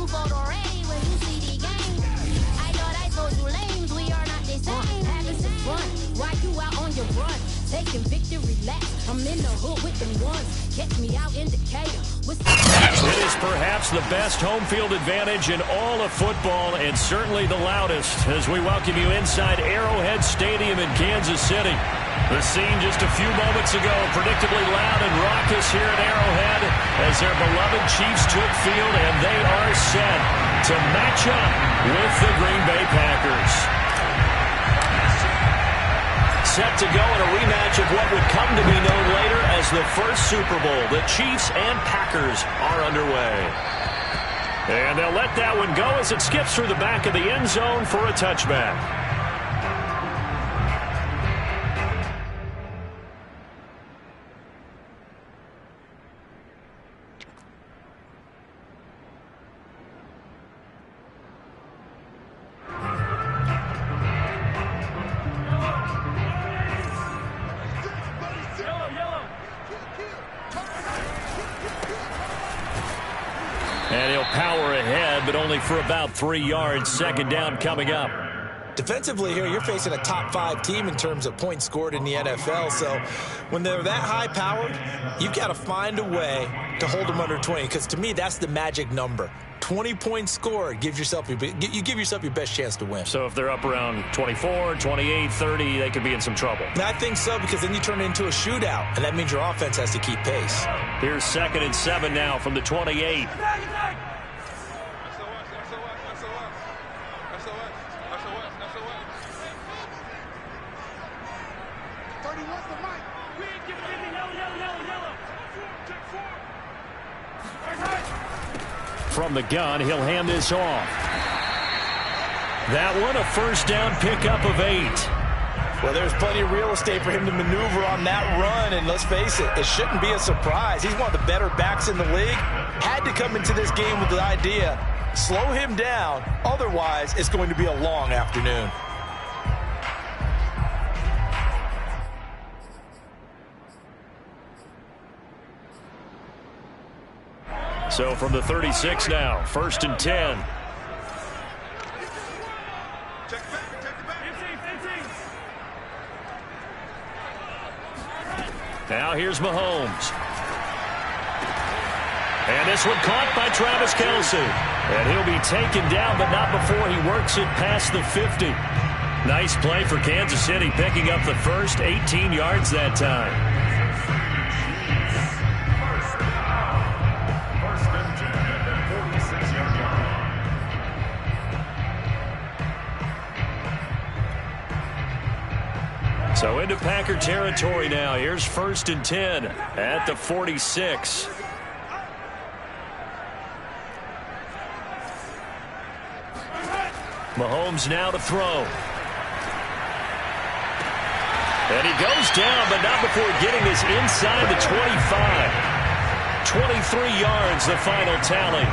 too photo ready when you see the game. I thought I told you lames, we are not the same. Having some fun, while you out on your run. Taking victory laps, I'm in the hood with them ones. Catch me out in Decatur. It is perhaps the best home field advantage in all of football, and certainly the loudest, as we welcome you inside Arrowhead Stadium in Kansas City. The scene just a few moments ago, predictably loud and raucous here at Arrowhead as their beloved Chiefs took field, and they are set to match up with the Green Bay Packers. Set to go in a rematch of what would come to be known later as the first Super Bowl. The Chiefs and Packers are underway. And they'll let that one go as it skips through the back of the end zone for a touchback. And he'll power ahead, but only for about 3 yards. Second down coming up. Defensively here, you're facing a top-5 team in terms of points scored in the NFL. So when they're that high-powered, you've got to find a way to hold them under 20. Because to me, that's the magic number. 20 points scored, you give yourself your best chance to win. So if they're up around 24, 28, 30, they could be in some trouble. I think so, because then you turn it into a shootout, and that means your offense has to keep pace. Here's 2nd and 7 now from the 28. From the gun, he'll hand this off. That one, a first down pickup of 8. Well, there's plenty of real estate for him to maneuver on that run, and let's face it, it shouldn't be a surprise. He's one of the better backs in the league. Had to come into this game with the idea, slow him down, otherwise it's going to be a long afternoon. So from the 36 now, 1st and 10. Now here's Mahomes. And this one caught by Travis Kelce. And he'll be taken down, but not before he works it past the 50. Nice play for Kansas City, picking up the first 18 yards that time. So into Packer territory now. Here's 1st and 10 at the 46. Mahomes now to throw. And he goes down, but not before getting this inside the 25. 23 yards, the final tally.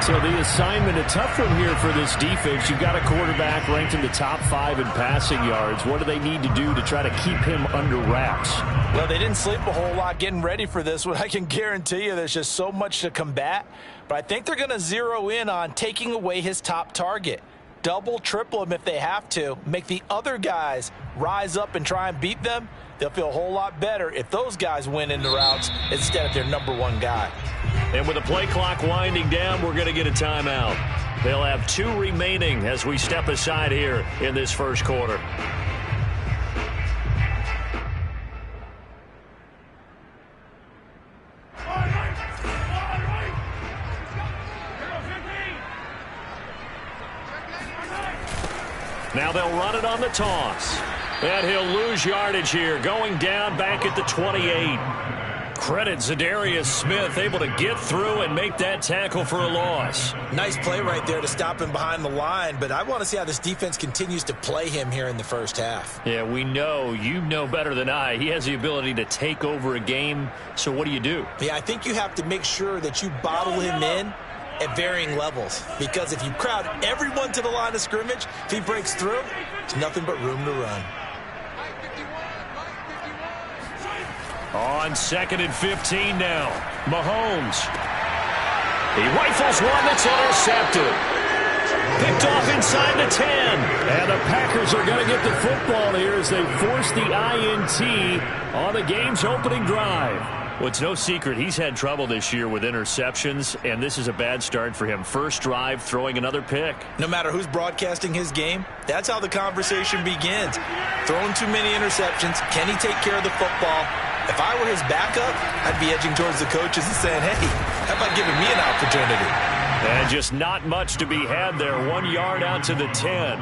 So the assignment, a tough one here for this defense. You've got a quarterback ranked in the top 5 in passing yards. What do they need to do to try to keep him under wraps? Well, they didn't sleep a whole lot getting ready for this one. I can guarantee you there's just so much to combat. But I think they're going to zero in on taking away his top target. Double, triple him if they have to. Make the other guys rise up and try and beat them. They'll feel a whole lot better if those guys win in the routes instead of their #1 guy. And with the play clock winding down, we're going to get a timeout. They'll have 2 remaining as we step aside here in this first quarter. Now they'll run it on the toss. And he'll lose yardage here, going down back at the 28. Credit Zadarius Smith, able to get through and make that tackle for a loss. Nice play right there to stop him behind the line, but I want to see how this defense continues to play him here in the first half. Yeah, we know, you know better than I, he has the ability to take over a game, so what do you do? Yeah, I think you have to make sure that you bottle him in at varying levels, because if you crowd everyone to the line of scrimmage, if he breaks through, there's nothing but room to run. On 2nd and 15 now, Mahomes. He rifles one that's intercepted. Picked off inside the 10. And the Packers are going to get the football here as they force the INT on the game's opening drive. Well, it's no secret he's had trouble this year with interceptions, and this is a bad start for him. First drive, throwing another pick. No matter who's broadcasting his game, that's how the conversation begins. Throwing too many interceptions. Can he take care of the football? If I were his backup, I'd be edging towards the coaches and saying, hey, how about giving me an opportunity? And just not much to be had there. 1 yard out to the 10.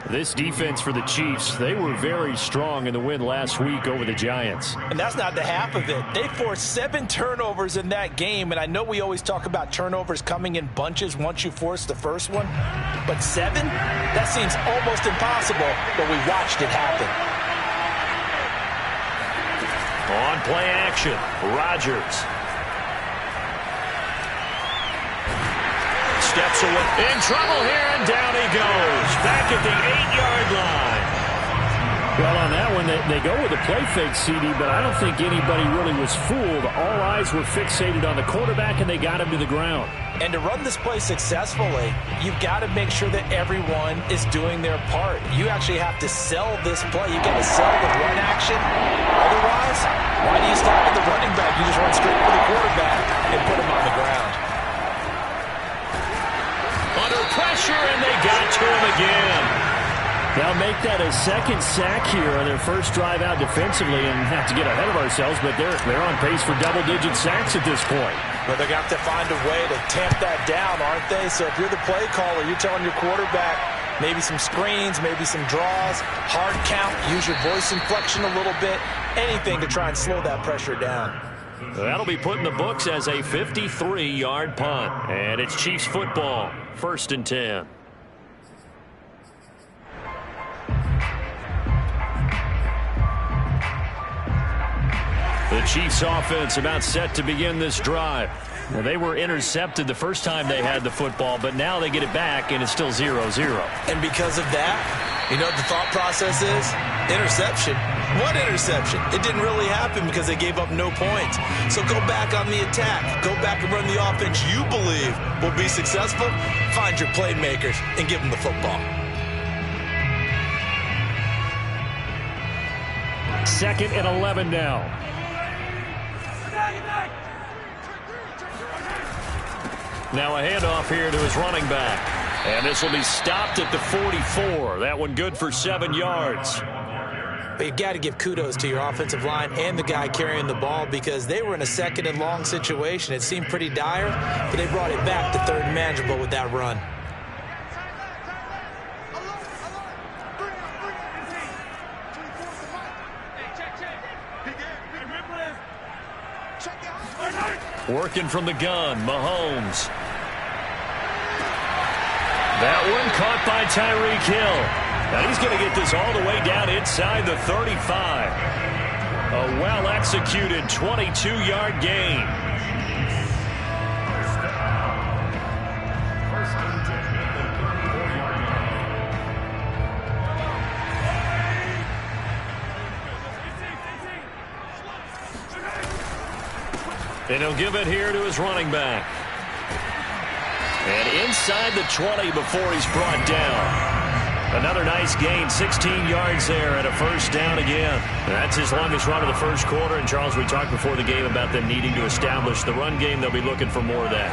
This defense for the Chiefs, they were very strong in the win last week over the Giants. And that's not the half of it. They forced 7 turnovers in that game, and I know we always talk about turnovers coming in bunches once you force the first one, but 7? That seems almost impossible, but we watched it happen. On play action, Rodgers. Steps away. In trouble here, and down he goes. Back at the 8-yard line. Well, on that one, they go with a play fake, CD, but I don't think anybody really was fooled. All eyes were fixated on the quarterback, and they got him to the ground. And to run this play successfully, you've got to make sure that everyone is doing their part. You actually have to sell this play. You've got to sell the run action. Otherwise, why do you stop with the running back? You just run straight for the quarterback and put him on the ground. Under pressure, and they got to him again. They'll make that a second sack here on their first drive out defensively, and have to get ahead of ourselves, but they're on pace for double-digit sacks at this point. But they're going to have to find a way to tamp that down, aren't they? So if you're the play caller, you're telling your quarterback maybe some screens, maybe some draws, hard count, use your voice inflection a little bit, anything to try and slow that pressure down. That'll be put in the books as a 53-yard punt. And it's Chiefs football, 1st and 10. The Chiefs offense about set to begin this drive. Well, they were intercepted the first time they had the football, but now they get it back, and it's still 0-0. And because of that, you know what the thought process is? Interception. What interception? It didn't really happen because they gave up no points. So go back on the attack. Go back and run the offense you believe will be successful. Find your playmakers and give them the football. 2nd and 11 now. Now a handoff here to his running back. And this will be stopped at the 44. That one good for 7 yards. But you've got to give kudos to your offensive line and the guy carrying the ball because they were in a 2nd and long situation. It seemed pretty dire, but they brought it back to 3rd and manageable with that run. Working from the gun, Mahomes. That one caught by Tyreek Hill. Now he's going to get this all the way down inside the 35. A well-executed 22-yard gain. And he'll give it here to his running back. And inside the 20 before he's brought down. Another nice gain, 16 yards there and a 1st down again. That's his longest run of the first quarter. And, Charles, we talked before the game about them needing to establish the run game. They'll be looking for more of that.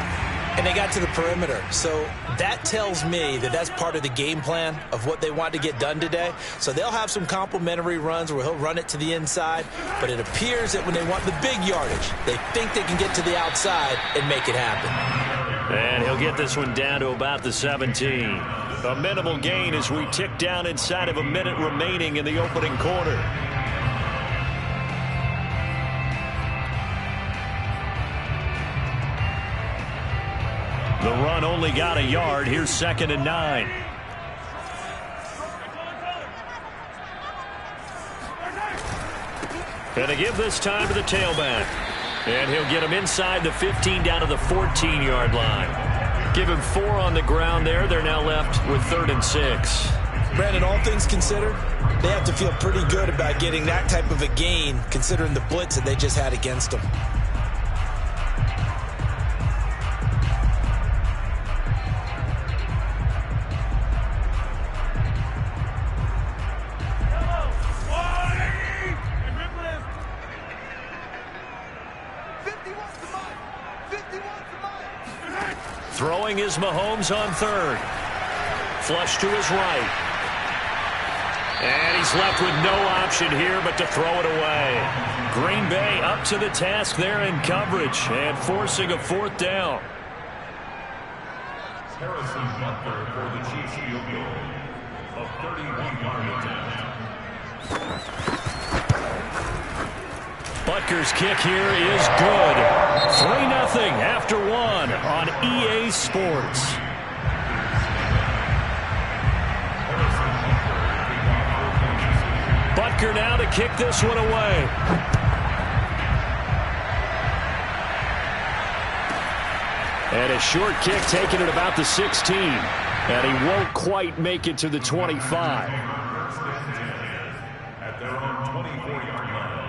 And they got to the perimeter. So that tells me that that's part of the game plan of what they want to get done today. So they'll have some complimentary runs where he'll run it to the inside. But it appears that when they want the big yardage, they think they can get to the outside and make it happen. And he'll get this one down to about the 17. A minimal gain as we tick down inside of a minute remaining in the opening quarter. The run only got a yard. Here's 2nd and 9. And to give this time to the tailback. And he'll get him inside the 15 down to the 14-yard line. Give him 4 on the ground there. They're now left with 3rd and 6. Brandon, all things considered, they have to feel pretty good about getting that type of a gain considering the blitz that they just had against them. Throwing is Mahomes on third. Flush to his right. And he's left with no option here but to throw it away. Green Bay up to the task there in coverage and forcing a fourth down. Harrison Butker for the Chiefs field goal of 31-yard attempt. Butker's kick here is good. 3-0 after one on EA Sports. Butker now to kick this one away. And a short kick taken at about the 16. And he won't quite make it to the 25. At their own 24-yard line.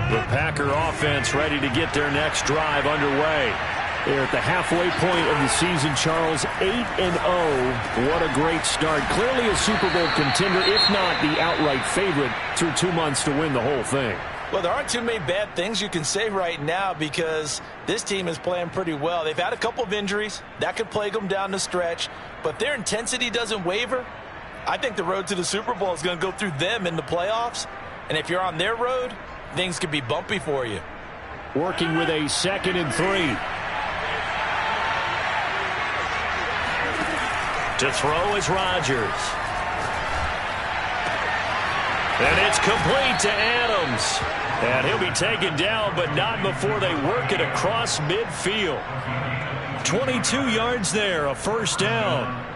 The Packer offense ready to get their next drive underway. They're at the halfway point of the season, Charles, 8-0. What a great start. Clearly a Super Bowl contender, if not the outright favorite, through 2 months to win the whole thing. Well, there aren't too many bad things you can say right now because this team is playing pretty well. They've had a couple of injuries. That could plague them down the stretch. But their intensity doesn't waver. I think the road to the Super Bowl is going to go through them in the playoffs. And if you're on their road, things could be bumpy for you. Working with a 2nd and 3. To throw is Rodgers. And it's complete to Adams. And he'll be taken down, but not before they work it across midfield. 22 yards there, a first down.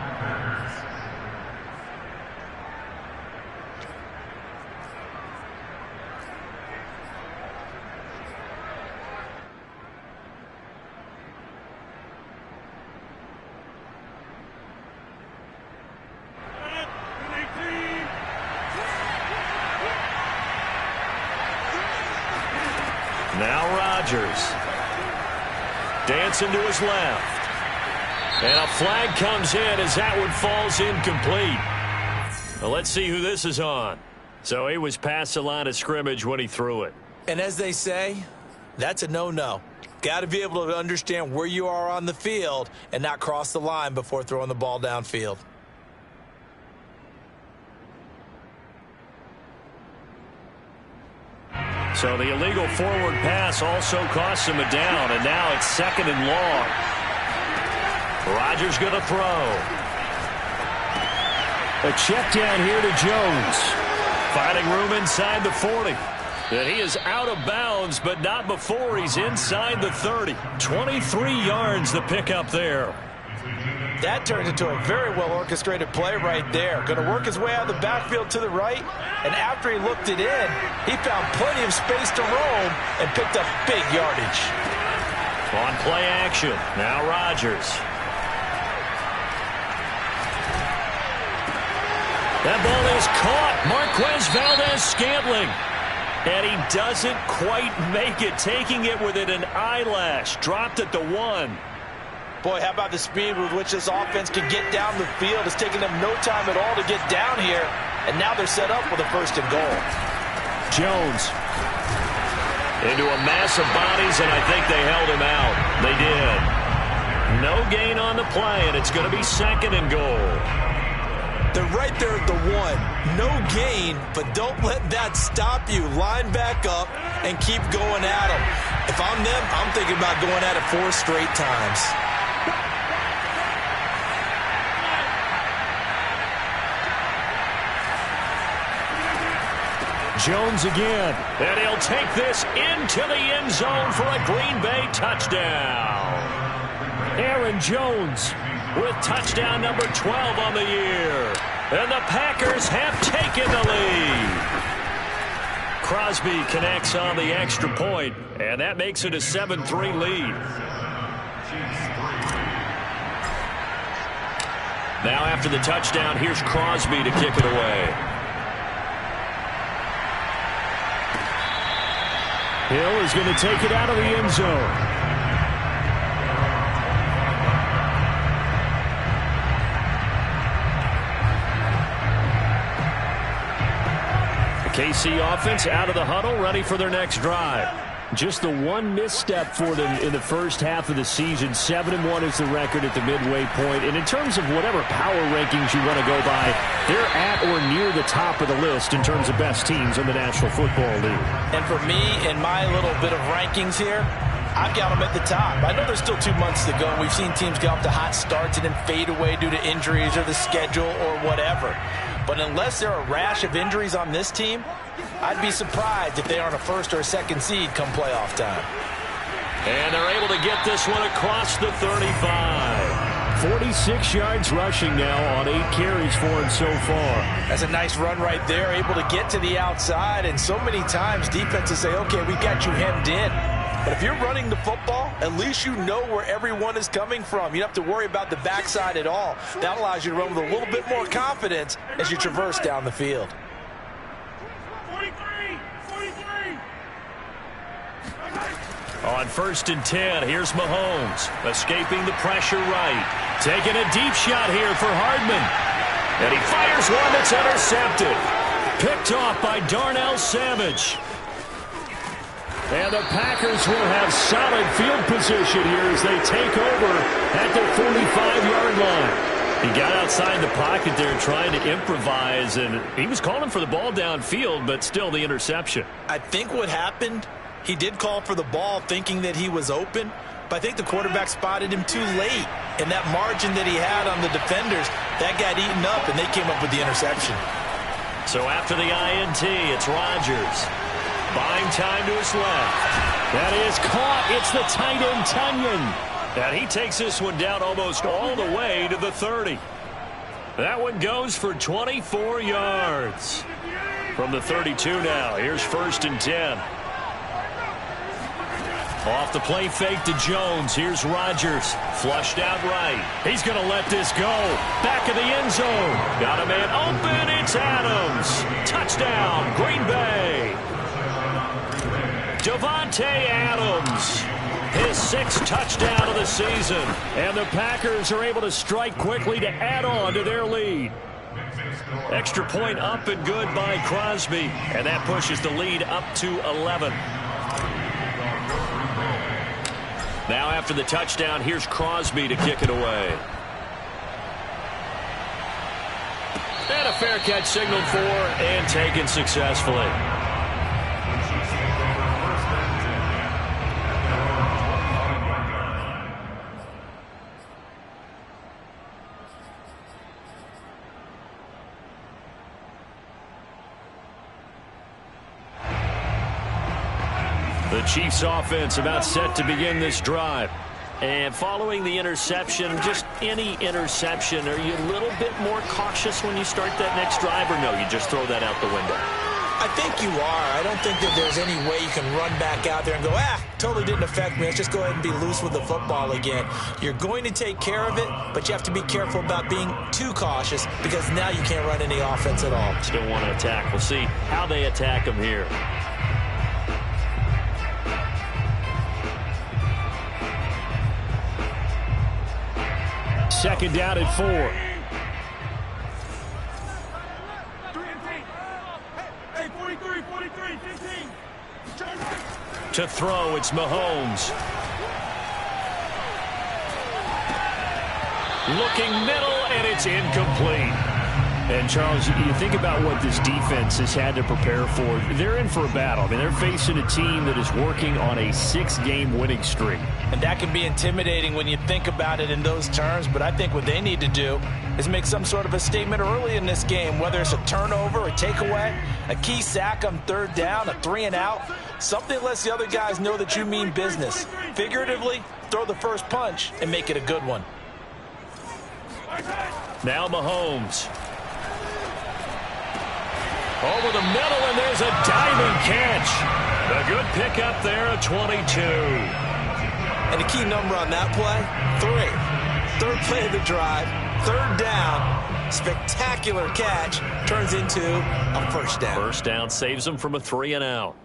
Now Rodgers. Dancing to his left. And a flag comes in as that one falls incomplete. Well, let's see who this is on. So he was past the line of scrimmage when he threw it. And as they say, that's a no-no. Got to be able to understand where you are on the field and not cross the line before throwing the ball downfield. So the illegal forward pass also costs him a down, and now it's 2nd and long. Rodgers going to throw. A check down here to Jones. Finding room inside the 40. And he is out of bounds, but not before he's inside the 30. 23 yards the pickup there. That turned into a very well-orchestrated play right there. Going to work his way out of the backfield to the right, and after he looked it in, he found plenty of space to roam and picked up big yardage. On play action, now Rodgers. That ball is caught. Marquez Valdez-Scantling. And he doesn't quite make it, taking it within an eyelash. Dropped at the 1. Boy, how about the speed with which this offense can get down the field? It's taken them no time at all to get down here, and now they're set up with a 1st and goal. Jones into a mass of bodies, and I think they held him out. They did. No gain on the play, and it's going to be 2nd and goal. They're right there at the 1. No gain, but don't let that stop you. Line back up and keep going at them. If I'm them, I'm thinking about going at it 4 straight times. Jones again, and he'll take this into the end zone for a Green Bay touchdown. Aaron Jones with touchdown number 12 on the year. And the Packers have taken the lead. Crosby connects on the extra point, and that makes it a 7-3 lead. Now after the touchdown, here's Crosby to kick it away. Hill is going to take it out of the end zone. KC offense out of the huddle, ready for their next drive. Just the one misstep for them in the first half of the season. 7-1 is the record at the midway point. And in terms of whatever power rankings you want to go by, they're at or near the top of the list in terms of best teams in the National Football League. And for me, in my little bit of rankings here, I've got them at the top. I know there's still 2 months to go. We've seen teams get off to hot starts and then fade away due to injuries or the schedule or whatever. But unless there are a rash of injuries on this team, I'd be surprised if they aren't a first or a second seed come playoff time. And they're able to get this one across the 35. 46 yards rushing now on 8 carries for him so far. That's a nice run right there, able to get to the outside. And so many times defenses say, okay, we got you hemmed in. But if you're running the football, at least you know where everyone is coming from. You don't have to worry about the backside at all. That allows you to run with a little bit more confidence as you traverse down the field. 43. On 1st and 10, here's Mahomes, escaping the pressure right. Taking a deep shot here for Hardman. And he fires one that's intercepted. Picked off by Darnell Savage. And the Packers will have solid field position here as they take over at the 45-yard line. He got outside the pocket there trying to improvise, and he was calling for the ball downfield, but still the interception. I think what happened, he did call for the ball thinking that he was open, but I think the quarterback spotted him too late. And that margin that he had on the defenders, that got eaten up, and they came up with the interception. So after the INT, it's Rodgers. Buying time to his left. That is caught. It's the tight end, Tunyon. And he takes this one down almost all the way to the 30. That one goes for 24 yards. From the 32 now, here's 1st and 10. Off the play fake to Jones. Here's Rodgers. Flushed out right. He's going to let this go. Back of the end zone. Got a man open. It's Adams. Touchdown, Green Bay. Davante Adams, his 6th touchdown of the season. And the Packers are able to strike quickly to add on to their lead. Extra point up and good by Crosby. And that pushes the lead up to 11. Now after the touchdown, here's Crosby to kick it away. And a fair catch signaled for and taken successfully. The Chiefs offense about set to begin this drive. And following the interception, just any interception, are you a little bit more cautious when you start that next drive, or no, you just throw that out the window? I think you are. I don't think that there's any way you can run back out there and go, totally didn't affect me. Let's just go ahead and be loose with the football again. You're going to take care of it, but you have to be careful about being too cautious because now you can't run any offense at all. Still want to attack. We'll see how they attack them here. Second down at 4. Hey, 43, 15. To throw, it's Mahomes. Looking middle, and it's incomplete. And, Charles, you think about what this defense has had to prepare for. They're in for a battle. I mean, they're facing a team that is working on a 6-game winning streak. And that can be intimidating when you think about it in those terms, but I think what they need to do is make some sort of a statement early in this game, whether it's a turnover, a takeaway, a key sack on 3rd down, a 3-and-out, something lets the other guys know that you mean business. Figuratively, throw the first punch and make it a good one. Now Mahomes. Over the middle, and there's a diving catch. A good pickup there at 22. And the key number on that play, 3. 3rd play of the drive, 3rd down, spectacular catch, turns into a 1st down. 1st down saves them from a 3-and-out.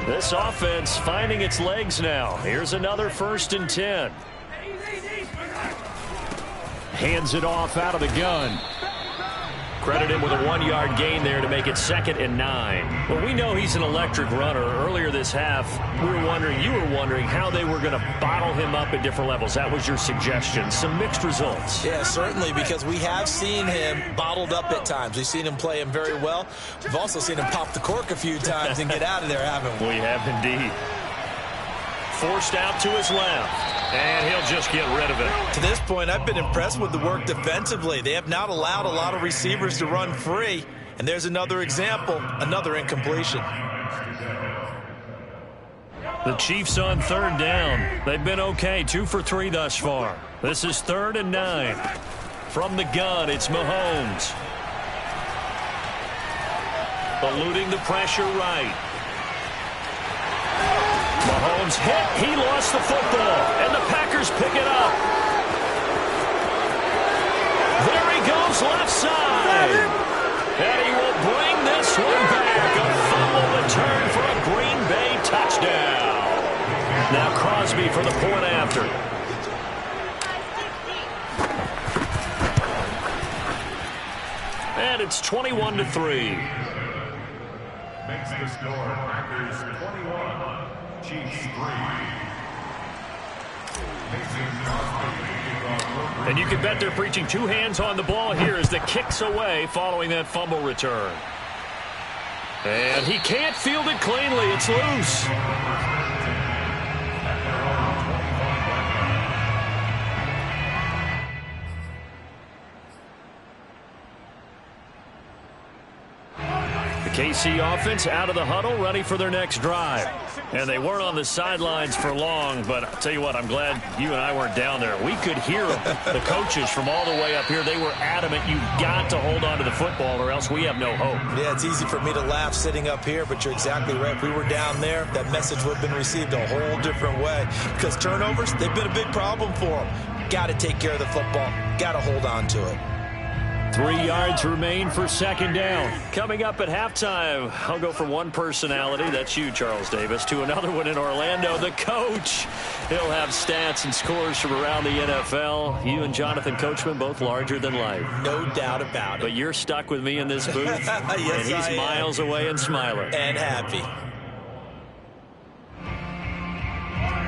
This offense finding its legs now. Here's another 1st and 10. Hands it off out of the gun. Credit him with a 1-yard gain there to make it 2nd and 9. Well, we know he's an electric runner. Earlier this half, you were wondering how they were going to bottle him up at different levels. That was your suggestion. Some mixed results. Yeah, certainly, because we have seen him bottled up at times. We've seen him play him very well. We've also seen him pop the cork a few times and get out of there, haven't we? We have indeed. Forced out to his left, and he'll just get rid of it. To this point, I've been impressed with the work defensively. They have not allowed a lot of receivers to run free, and there's another example, another incompletion. The Chiefs on 3rd down. They've been okay, 2 for 3 thus far. This is 3rd and 9. From the gun, it's Mahomes. Eluding the pressure right. Mahomes hit. He lost the football, and the Packers pick it up. There he goes left side. And he will bring this one back. A fumble return for a Green Bay touchdown. Now Crosby for the point after. And it's 21-3. Makes the score Packers 21, Chiefs 3. And you can bet they're preaching 2 hands on the ball here as the kick's away following that fumble return. And he can't field it cleanly. It's loose. KC offense out of the huddle, ready for their next drive. And they weren't on the sidelines for long, but I'll tell you what, I'm glad you and I weren't down there. We could hear them. The coaches from all the way up here, they were adamant, you've got to hold on to the football or else we have no hope. Yeah, it's easy for me to laugh sitting up here, but you're exactly right. If we were down there, that message would have been received a whole different way. Because turnovers, they've been a big problem for them. Got to take care of the football. Got to hold on to it. 3 yards remain for 2nd down. Coming up at halftime, I'll go from one personality, that's you, Charles Davis, to another one in Orlando, the coach. He'll have stats and scores from around the NFL. You and Jonathan Coachman, both larger than life. No doubt about it. But you're stuck with me in this booth, yes, and he's miles away and smiling. And happy.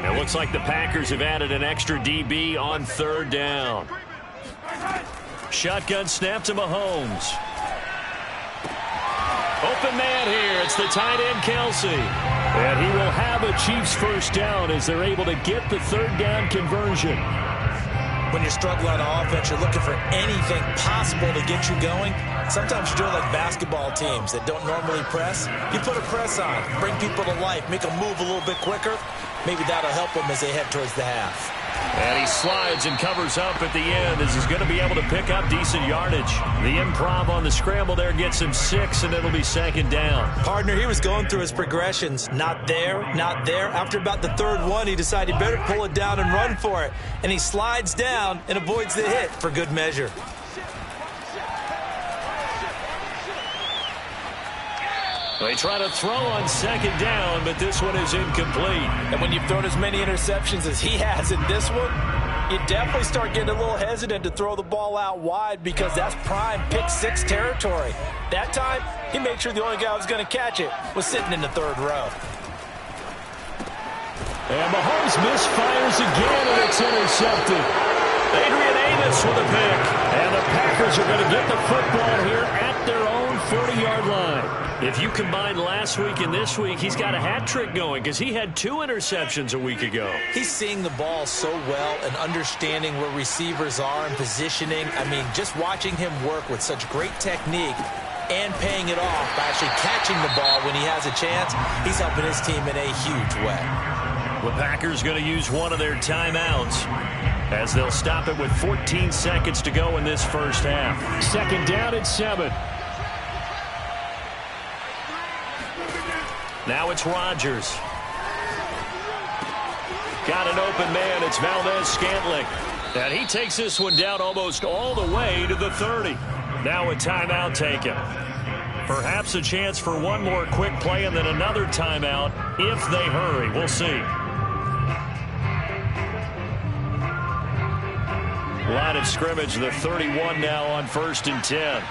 It looks like the Packers have added an extra DB on 3rd down. Shotgun snap to Mahomes. Open man here. It's the tight end, Kelsey. And he will have a Chiefs 1st down as they're able to get the 3rd down conversion. When you're struggling on offense, you're looking for anything possible to get you going. Sometimes you do it like basketball teams that don't normally press. You put a press on, bring people to life, make them move a little bit quicker. Maybe that'll help them as they head towards the half. And he slides and covers up at the end as he's going to be able to pick up decent yardage. The improv on the scramble there gets him 6, and it'll be 2nd down. Partner, he was going through his progressions. Not there, not there. After about the 3rd one, he decided he better pull it down and run for it. And he slides down and avoids the hit for good measure. They try to throw on 2nd down, but this one is incomplete. And when you've thrown as many interceptions as he has in this one, you definitely start getting a little hesitant to throw the ball out wide because that's prime pick 6 territory. That time, he made sure the only guy who was going to catch it was sitting in the 3rd row. And Mahomes misfires again, and it's intercepted. Adrian Amos with a pick. And the Packers are going to get the football here at their own 40-yard line. If you combine last week and this week, he's got a hat trick going because he had 2 interceptions a week ago. He's seeing the ball so well and understanding where receivers are and positioning. I mean, just watching him work with such great technique and paying it off by actually catching the ball when he has a chance, he's helping his team in a huge way. The Packers going to use one of their timeouts as they'll stop it with 14 seconds to go in this 1st half. 2nd down and 7. Now it's Rodgers. Got an open man. It's Valdez-Scantling. And he takes this one down almost all the way to the 30. Now a timeout taken. Perhaps a chance for one more quick play and then another timeout if they hurry. We'll see. Line of scrimmage, the 31 now on 1st and 10.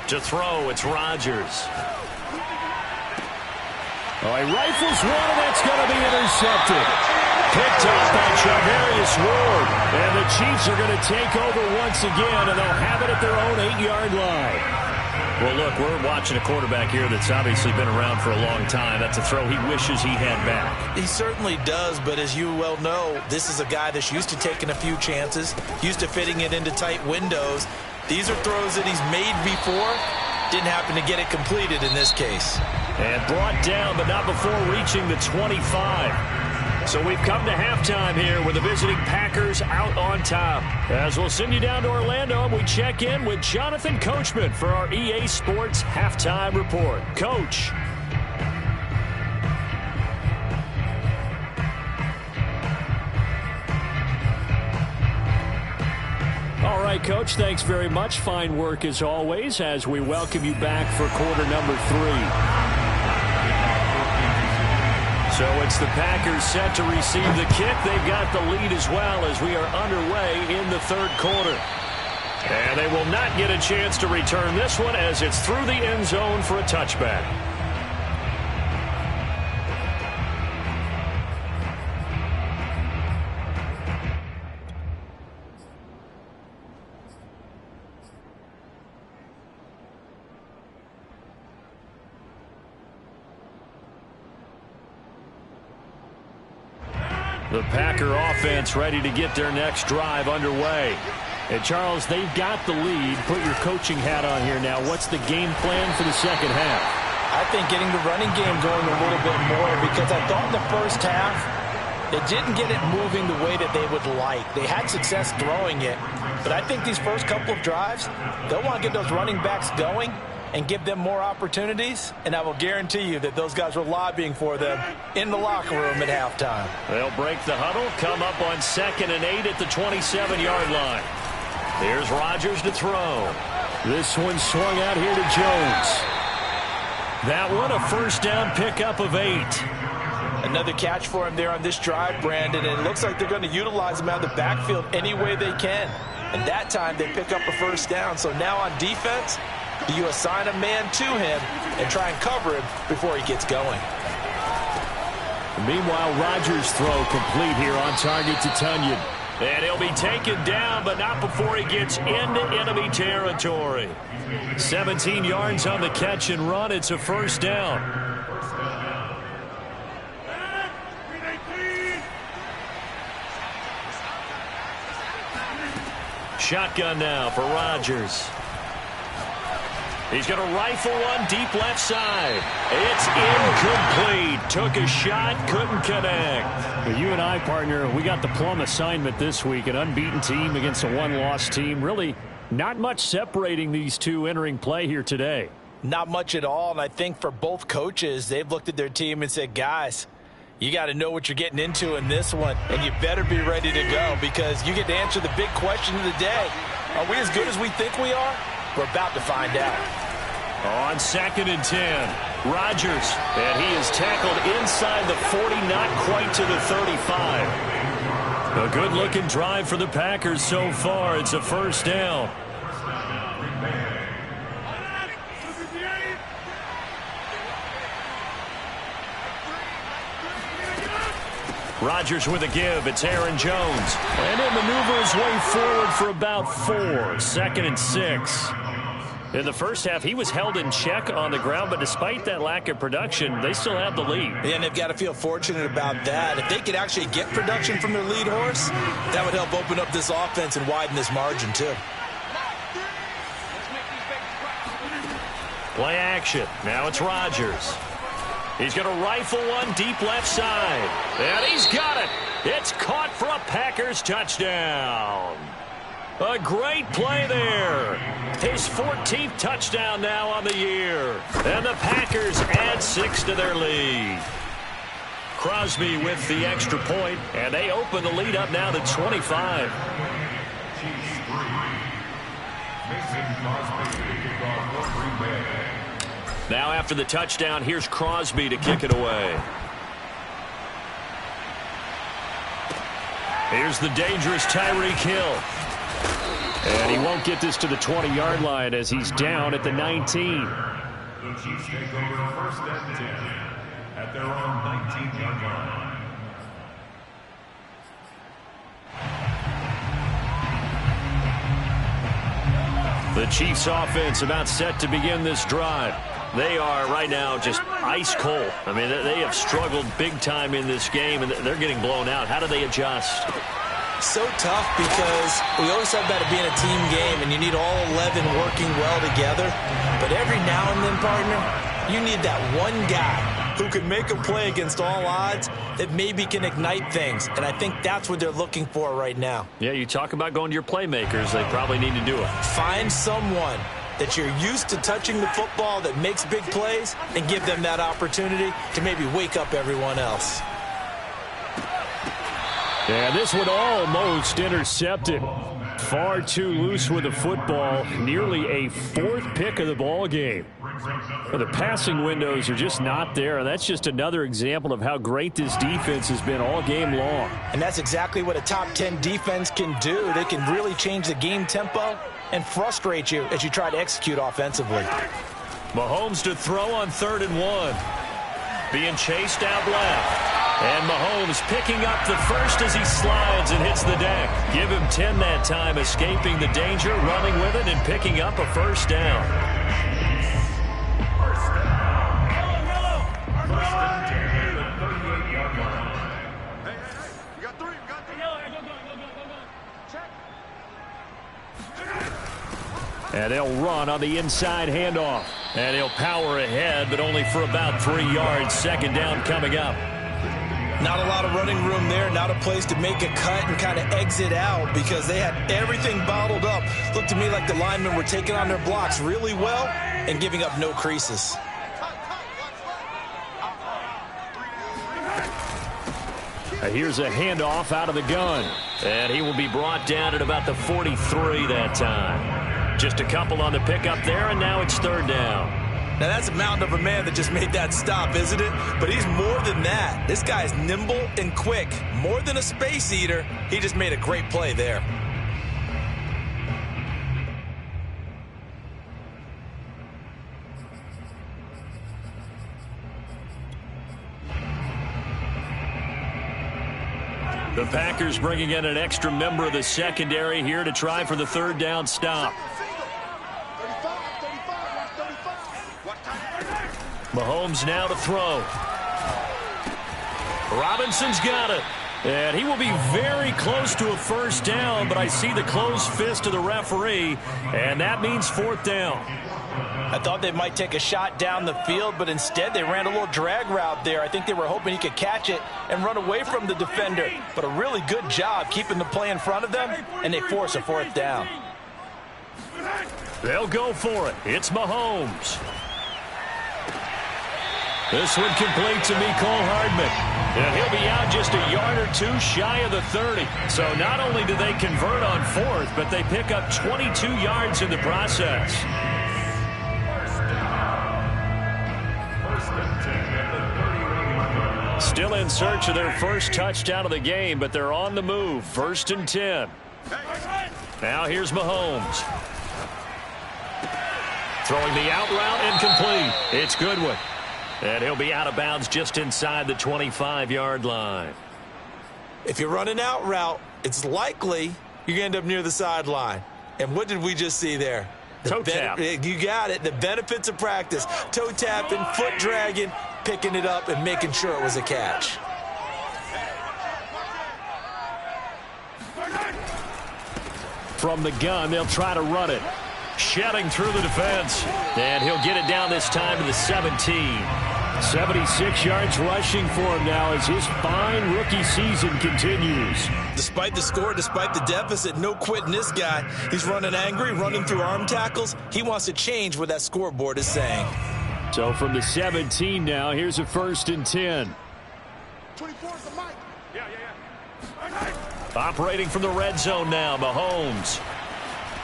To throw, it's Rodgers. Oh, he rifles one, and that's going to be intercepted. Picked up by Charvarius Ward. And the Chiefs are going to take over once again, and they'll have it at their own 8-yard line. Well, look, we're watching a quarterback here that's obviously been around for a long time. That's a throw he wishes he had back. He certainly does, but as you well know, this is a guy that's used to taking a few chances, used to fitting it into tight windows. These are throws that he's made before. Didn't happen to get it completed in this case. And brought down, but not before reaching the 25. So we've come to halftime here with the visiting Packers out on top. As we'll send you down to Orlando, we check in with Jonathan Coachman for our EA Sports Halftime Report. Coach. All right, Coach, thanks very much. Fine work as always as we welcome you back for quarter number 3. So it's the Packers set to receive the kick. They've got the lead as well as we are underway in the third quarter. And they will not get a chance to return this one as it's through the end zone for a touchback. The Packer offense ready to get their next drive underway. And, Charles, they've got the lead. Put your coaching hat on here now. What's the game plan for the second half? I think getting the running game going a little bit more because I thought in the first half they didn't get it moving the way that they would like. They had success throwing it, but I think these first couple of drives, they'll want to get those running backs going and give them more opportunities, and I will guarantee you that those guys were lobbying for them in the locker room at halftime. They'll break the huddle, come up on 2nd and 8 at the 27-yard line. Here's Rodgers to throw. This one swung out here to Jones. That one a first down pickup of 8. Another catch for him there on this drive, Brandon, and it looks like they're going to utilize him out of the backfield any way they can. And that time they pick up a first down. So now on defense, you assign a man to him and try and cover him before he gets going. Meanwhile, Rodgers' throw complete here on target to Tunyon. And he'll be taken down, but not before he gets into enemy territory. 17 yards on the catch and run. It's a first down. Shotgun now for Rodgers. He's going to rifle one deep left side. It's incomplete. Took a shot, couldn't connect. Well, you and I, partner, we got the plum assignment this week. An unbeaten team against a one-loss team. Really not much separating these two entering play here today. Not much at all, and I think for both coaches, they've looked at their team and said, guys, you got to know what you're getting into in this one, and you better be ready to go because you get to answer the big question of the day. Are we as good as we think we are? We're about to find out. On 2nd and 10, Rodgers, and he is tackled inside the 40, not quite to the 35. A good-looking drive for the Packers so far. It's a first down. Rodgers with a give. It's Aaron Jones. And he'll maneuver his way forward for about 4. 2nd and 6. In the first half, he was held in check on the ground, but despite that lack of production, they still have the lead. And they've got to feel fortunate about that. If they could actually get production from their lead horse, that would help open up this offense and widen this margin, too. Play action. Now it's Rodgers. He's going to rifle one deep left side. And he's got it. It's caught for a Packers touchdown. A great play there. His 14th touchdown now on the year. And the Packers add 6 to their lead. Crosby with the extra point, and they open the lead up now to 25. Now after the touchdown, here's Crosby to kick it away. Here's the dangerous Tyreek Hill. And he won't get this to the 20-yard line as he's down at the 19. The Chiefs take over first and 10 at their own 19-yard line. The Chiefs offense about set to begin this drive. They are right now just ice cold. I mean, they have struggled big time in this game, and they're getting blown out. How do they adjust? So tough because we always said about it being a team game, and you need all 11 working well together. But every now and then, partner, you need that one guy who can make a play against all odds that maybe can ignite things. And I think that's what they're looking for right now. Yeah, you talk about going to your playmakers. They probably need to do it. Find someone that you're used to touching the football that makes big plays and give them that opportunity to maybe wake up everyone else. Yeah, this one almost intercepted. Far too loose with the football. Nearly a fourth pick of the ball game. Well, the passing windows are just not there, and that's just another example of how great this defense has been all game long. And that's exactly what a top 10 defense can do. They can really change the game tempo and frustrate you as you try to execute offensively. Mahomes to throw on 3rd and 1. Being chased out left. And Mahomes picking up the first as he slides and hits the deck. Give him 10 that time, escaping the danger, running with it, and picking up a first down. And they'll run on the inside handoff. And he'll power ahead, but only for about 3 yards. 2nd down coming up. Not a lot of running room there, not a place to make a cut and kind of exit out because they had everything bottled up. Looked to me like the linemen were taking on their blocks really well and giving up no creases. Here's a handoff out of the gun. And he will be brought down at about the 43 that time. Just a couple on the pickup there, and now it's 3rd down. Now, that's a mountain of a man that just made that stop, isn't it? But he's more than that. This guy's nimble and quick. More than a space eater, he just made a great play there. The Packers bringing in an extra member of the secondary here to try for the 3rd down stop. Mahomes now to throw. Robinson's got it. And he will be very close to a first down, but I see the closed fist of the referee, and that means 4th down. I thought they might take a shot down the field, but instead they ran a little drag route there. I think they were hoping he could catch it and run away from the defender. But a really good job keeping the play in front of them, and they force a 4th down. They'll go for it. It's Mahomes. This one complete to Mecole Hardman. And he'll be out just a yard or two shy of the 30. So not only do they convert on 4th, but they pick up 22 yards in the process. Still in search of their first touchdown of the game, but they're on the move. 1st and 10. Now here's Mahomes. Throwing the out route incomplete. It's Goodwin. And he'll be out of bounds just inside the 25-yard line. If you're running out route, it's likely you're going to end up near the sideline. And what did we just see there? Toe tap. You got it. The benefits of practice. Toe tapping, foot dragging, picking it up, and making sure it was a catch. From the gun, they'll try to run it. Shedding through the defense. And he'll get it down this time to the 17. 76 yards rushing for him now as his fine rookie season continues. Despite the score, despite the deficit, no quitting this guy. He's running angry, running through arm tackles. He wants to change what that scoreboard is saying. So from the 17 now, here's a 1st and 10. 24 is the mic. Yeah. Operating from the red zone now, Mahomes.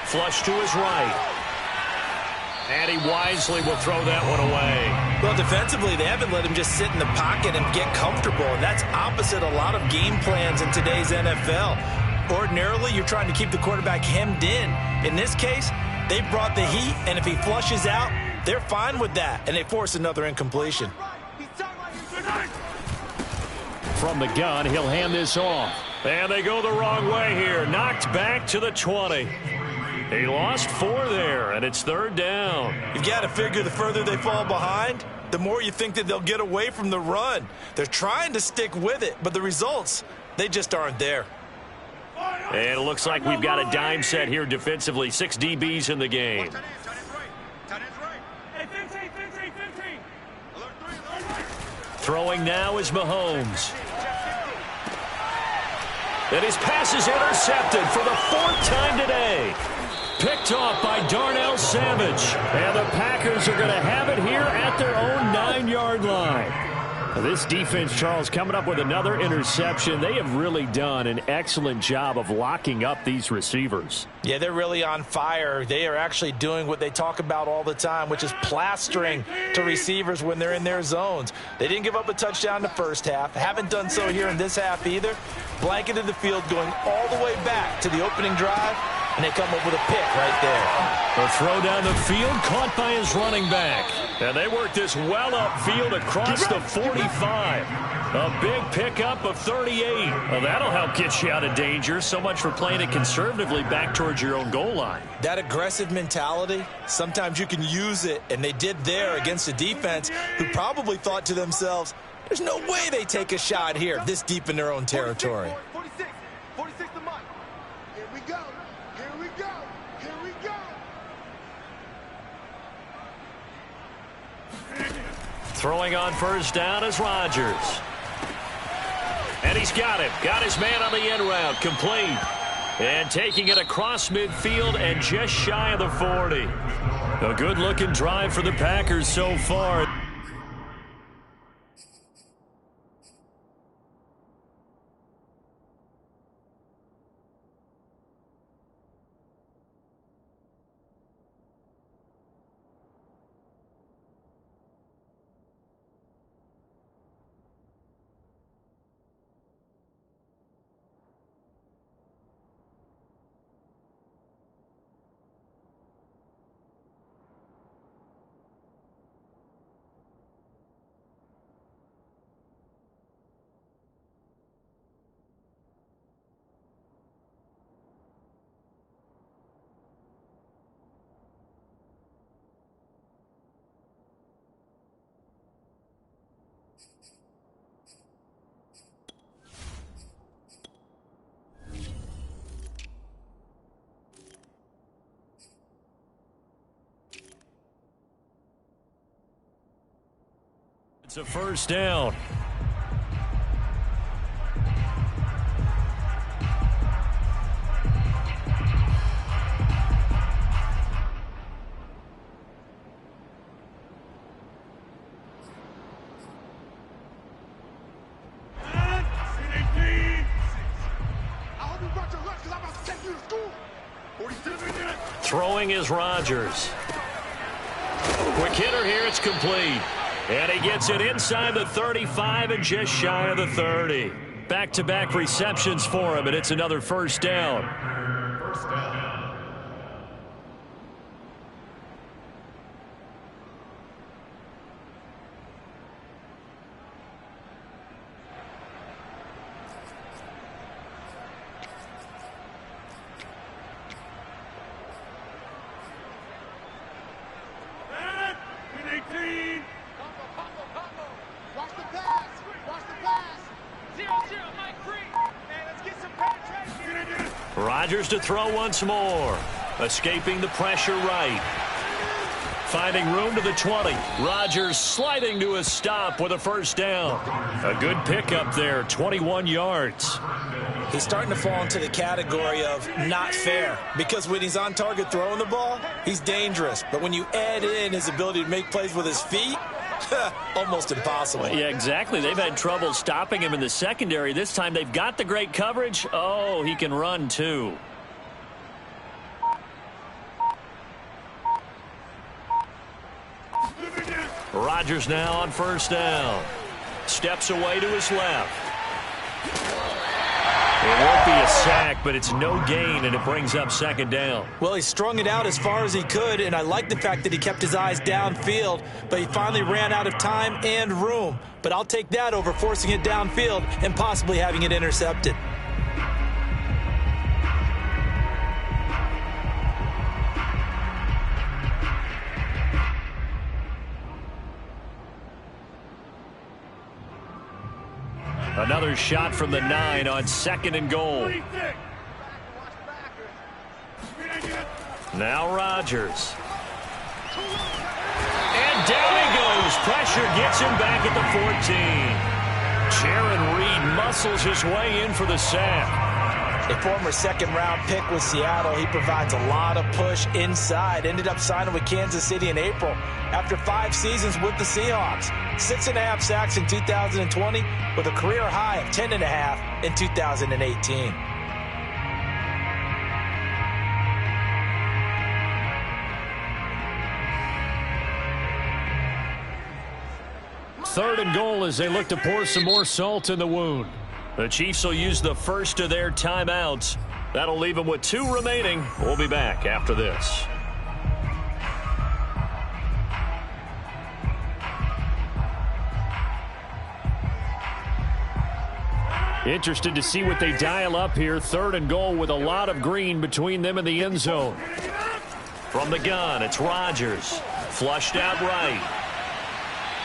Flush to his right. And he wisely will throw that one away. Well, defensively, they haven't let him just sit in the pocket and get comfortable, and that's opposite a lot of game plans in today's NFL. Ordinarily, you're trying to keep the quarterback hemmed in. In this case, they brought the heat, and if he flushes out, they're fine with that, and they force another incompletion. From the gun, he'll hand this off. And they go the wrong way here. Knocked back to the 20. He lost 4 there, and it's 3rd down. You've got to figure the further they fall behind, the more you think that they'll get away from the run. They're trying to stick with it, but the results, they just aren't there. And it looks like we've got a dime set here defensively. 6 DBs in the game. Throwing now is Mahomes. And his pass is intercepted for the 4th time today. Picked off by Darnell Savage. And the Packers are going to have it here at their own 9-yard line. This defense, Charles, coming up with another interception. They have really done an excellent job of locking up these receivers. Yeah, they're really on fire. They are actually doing what they talk about all the time, which is plastering to receivers when they're in their zones. They didn't give up a touchdown in the first half. Haven't done so here in this half either. Blanketed the field going all the way back to the opening drive, and they come up with a pick right there. A throw down the field caught by his running back. And they work this well upfield across the 45. A big pickup of 38. Well, that'll help get you out of danger. So much for playing it conservatively back towards your own goal line. That aggressive mentality, sometimes you can use it, and they did there against a defense who probably thought to themselves, there's no way they take a shot here this deep in their own territory. 46 to Mike. Here we go. Here we go. Here we go. Throwing on first down is Rodgers. And he's got him. Got his man on the end route. Complete. And taking it across midfield and just shy of the 40. A good-looking drive for the Packers so far. It's a first down. Throwing is Rodgers. Quick hitter here, it's complete. And he gets it inside the 35 and just shy of the 30. Back-to-back receptions for him, and it's another first down. First down. Rodgers to throw once more. Escaping the pressure right. Finding room to the 20. Rodgers sliding to a stop with a first down. A good pickup there, 21 yards. He's starting to fall into the category of not fair, because when he's on target throwing the ball, he's dangerous. But when you add in his ability to make plays with his feet, almost impossible. Yeah, exactly. They've had trouble stopping him in the secondary. This time they've got the great coverage. Oh, he can run too. Rodgers now on first down. Steps away to his left. It won't be be a sack, but it's no gain, and it brings up second down. Well, he strung it out as far as he could, and I like the fact that he kept his eyes downfield, but he finally ran out of time and room. But I'll take that over forcing it downfield and possibly having it intercepted. Another shot from the 9 on 2nd and goal. Now Rodgers. And down he goes. Pressure gets him back at the 14. Jaron Reed muscles his way in for the sack. A former second-round pick with Seattle, he provides a lot of push inside. Ended up signing with Kansas City in April after 5 seasons with the Seahawks. 6.5 sacks in 2020 with a career high of 10.5 in 2018. Third and goal as they look to pour some more salt in the wound. The Chiefs will use the first of their timeouts. That'll leave them with 2 remaining. We'll be back after this. Interested to see what they dial up here. 3rd and goal with a lot of green between them and the end zone. From the gun, it's Rodgers. Flushed out right.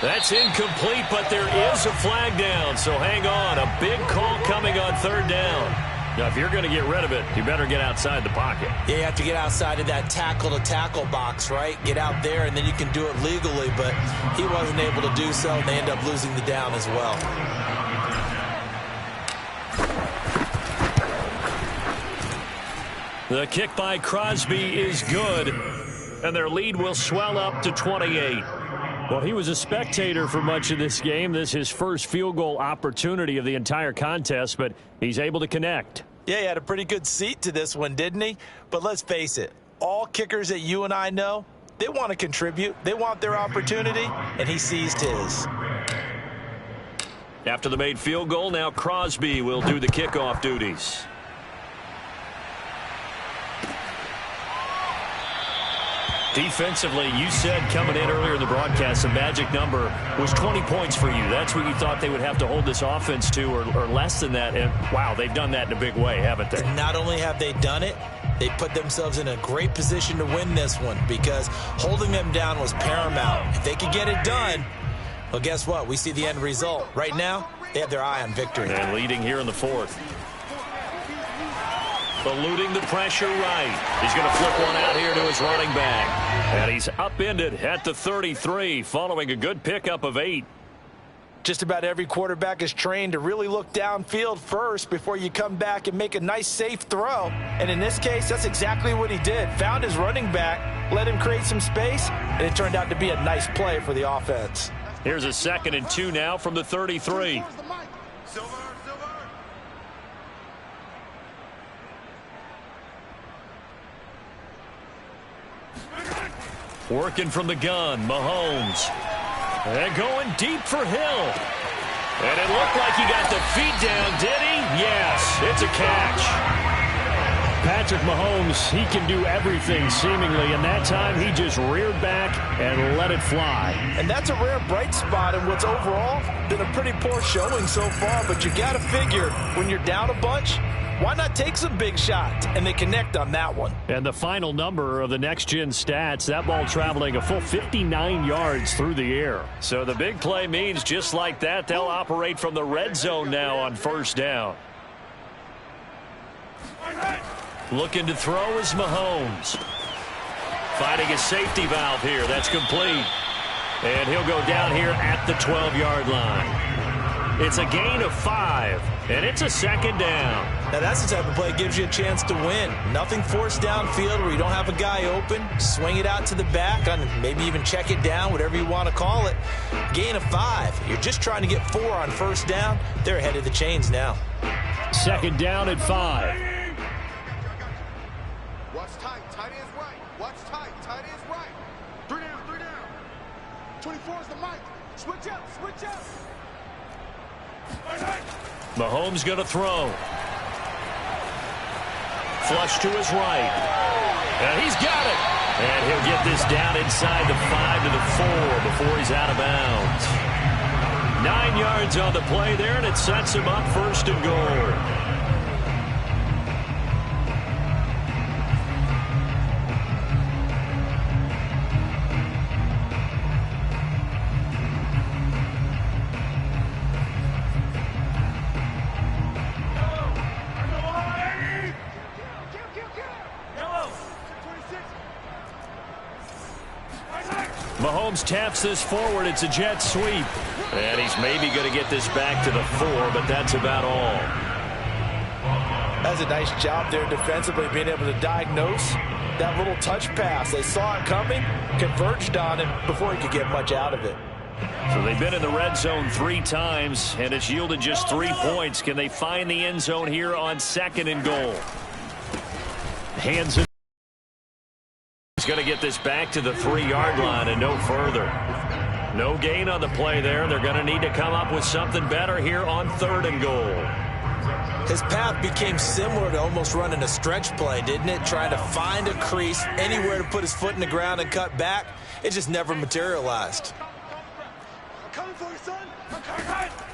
That's incomplete, but there is a flag down, so hang on. A big call coming on 3rd down. Now, if you're going to get rid of it, you better get outside the pocket. Yeah, you have to get outside of that tackle-to-tackle box, right? Get out there, and then you can do it legally, but he wasn't able to do so, and they end up losing the down as well. The kick by Crosby is good, and their lead will swell up to 28. Well, he was a spectator for much of this game. This is his first field goal opportunity of the entire contest, but he's able to connect. Yeah, he had a pretty good seat to this one, didn't he? But let's face it, all kickers that you and I know, they want to contribute. They want their opportunity, and he seized his. After the made field goal, now Crosby will do the kickoff duties. Defensively, you said coming in earlier in the broadcast, the magic number was 20 points for you. That's what you thought they would have to hold this offense to, or less than that. And, wow, they've done that in a big way, haven't they? Not only have they done it, they put themselves in a great position to win this one because holding them down was paramount. If they could get it done, well, guess what? We see the end result. Right now, they have their eye on victory. And leading here in the 4th. Eluding the pressure right. He's going to flip one out here to his running back. And he's upended at the 33 following a good pickup of 8. Just about every quarterback is trained to really look downfield first before you come back and make a nice, safe throw. And in this case, that's exactly what he did. Found his running back, let him create some space, and it turned out to be a nice play for the offense. Here's a 2nd and 2 now from the 33. Working from the gun, Mahomes. And going deep for Hill. And it looked like he got the feet down, did he? Yes, it's a catch. Patrick Mahomes, he can do everything seemingly, and that time he just reared back and let it fly. And that's a rare bright spot in what's overall been a pretty poor showing so far, but you got to figure when you're down a bunch, why not take some big shots? And they connect on that one. And the final number of the next-gen stats, that ball traveling a full 59 yards through the air. So the big play means just like that, they'll operate from the red zone now on 1st down. Looking to throw is Mahomes. Finding a safety valve here. That's complete. And he'll go down here at the 12-yard line. It's a gain of 5, and it's a 2nd down. Now that's the type of play that gives you a chance to win. Nothing forced downfield where you don't have a guy open. Swing it out to the back, maybe even check it down, whatever you want to call it. Gain of 5. You're just trying to get 4 on 1st down. They're ahead of the chains now. 2nd down at 5. Watch tight. Tight ends right. Watch tight. Tight ends right. 3 down. 3 down. 24 is the mic. Switch up. Switch up. Mahomes going to throw. Flush to his right. And he's got it. And he'll get this down inside the 5 to the 4 before he's out of bounds. 9 yards on the play there, and it sets him up first and goal. Mahomes taps this forward. It's a jet sweep. And he's maybe going to get this back to the 4, but that's about all. That's a nice job there defensively, being able to diagnose that little touch pass. They saw it coming, converged on him before he could get much out of it. So they've been in the red zone 3 times, and it's yielded just 3 points. Can they find the end zone here on 2nd and goal? Hands it. He's going to get this back to the 3-yard line and no further. No gain on the play there. They're going to need to come up with something better here on 3rd and goal. His path became similar to almost running a stretch play, didn't it? Trying to find a crease, anywhere to put his foot in the ground and cut back. It just never materialized.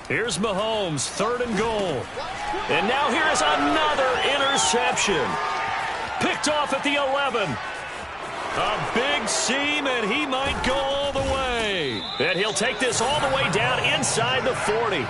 Here's Mahomes, 3rd and goal. And now here's another interception. Picked off at the 11. A big seam, and he might go all the way. And he'll take this all the way down inside the 40.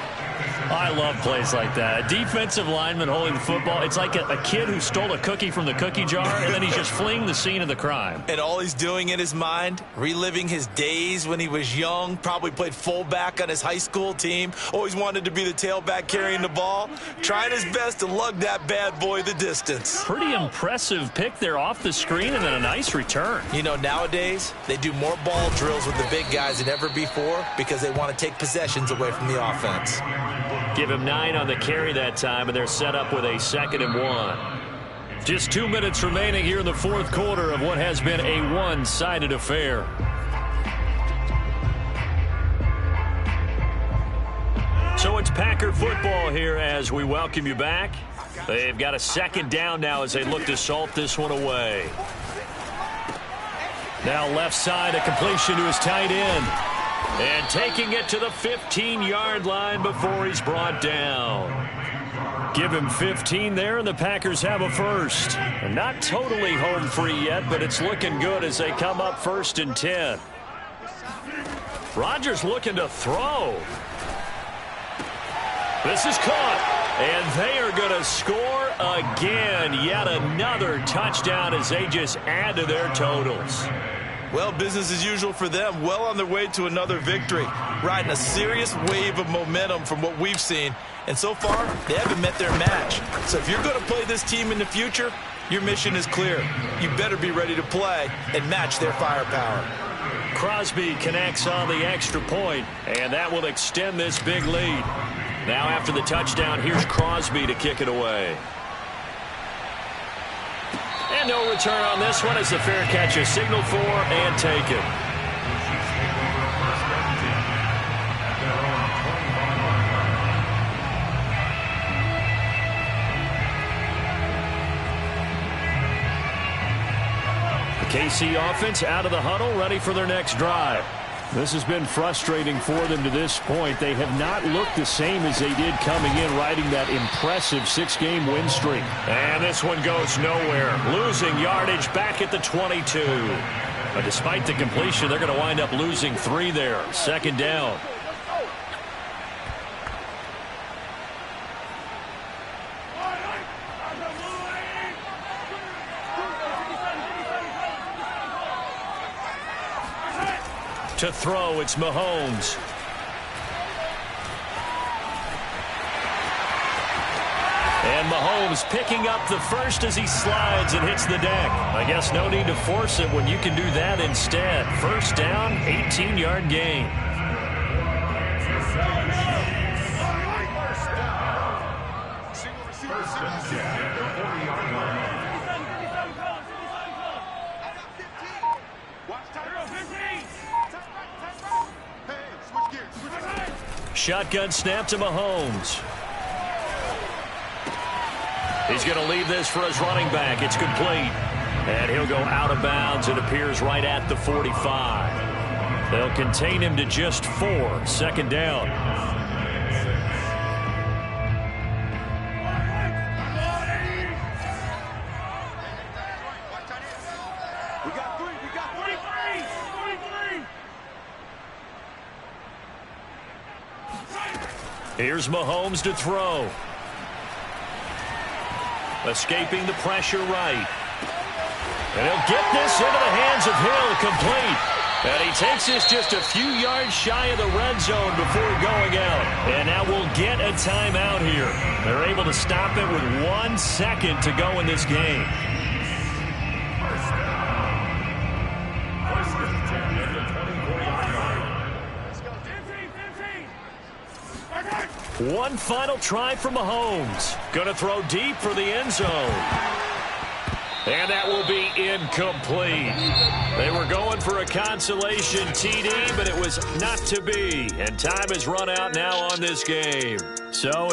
I love plays like that. A defensive lineman holding the football. It's like a kid who stole a cookie from the cookie jar, and then he's just fleeing the scene of the crime. And all he's doing in his mind, reliving his days when he was young, probably played fullback on his high school team, always wanted to be the tailback carrying the ball, trying his best to lug that bad boy the distance. Pretty impressive pick there off the screen, and then a nice return. You know, nowadays, they do more ball drills with the big guys than ever before because they want to take possessions away from the offense. Give him 9 on the carry that time, and they're set up with a 2nd and 1. Just 2 minutes remaining here in the 4th quarter of what has been a one-sided affair. So it's Packer football here as we welcome you back. They've got a 2nd down now as they look to salt this one away. Now left side, a completion to his tight end. And taking it to the 15-yard line before he's brought down. Give him 15 there, and the Packers have a first. And not totally home free yet, but it's looking good as they come up 1st and 10. Rodgers looking to throw. This is caught, and they are going to score again. Yet another touchdown as they just add to their totals. Well, business as usual for them. Well on their way to another victory. Riding a serious wave of momentum from what we've seen. And so far, they haven't met their match. So if you're going to play this team in the future, your mission is clear. You better be ready to play and match their firepower. Crosby connects on the extra point, and that will extend this big lead. Now after the touchdown, here's Crosby to kick it away. And no return on this one as the fair catch is signaled for and taken. The KC offense out of the huddle, ready for their next drive. This has been frustrating for them to this point. They have not looked the same as they did coming in, riding that impressive 6-game win streak. And this one goes nowhere. Losing yardage back at the 22. But despite the completion, they're going to wind up losing 3 there. 2nd down. To throw, it's Mahomes. And Mahomes picking up the first as he slides and hits the deck. I guess no need to force it when you can do that instead. 1st down, 18-yard gain. Shotgun snap to Mahomes. He's going to leave this for his running back. It's complete. And he'll go out of bounds. It appears right at the 45. They'll contain him to just 4. Second down. We got 3. We got 3. Here's Mahomes to throw. Escaping the pressure right. And he'll get this into the hands of Hill, complete. And he takes this just a few yards shy of the red zone before going out. And now we'll get a timeout here. They're able to stop it with 1 second to go in this game. One final try for Mahomes. Going to throw deep for the end zone. And that will be incomplete. They were going for a consolation TD, but it was not to be. And time has run out now on this game. So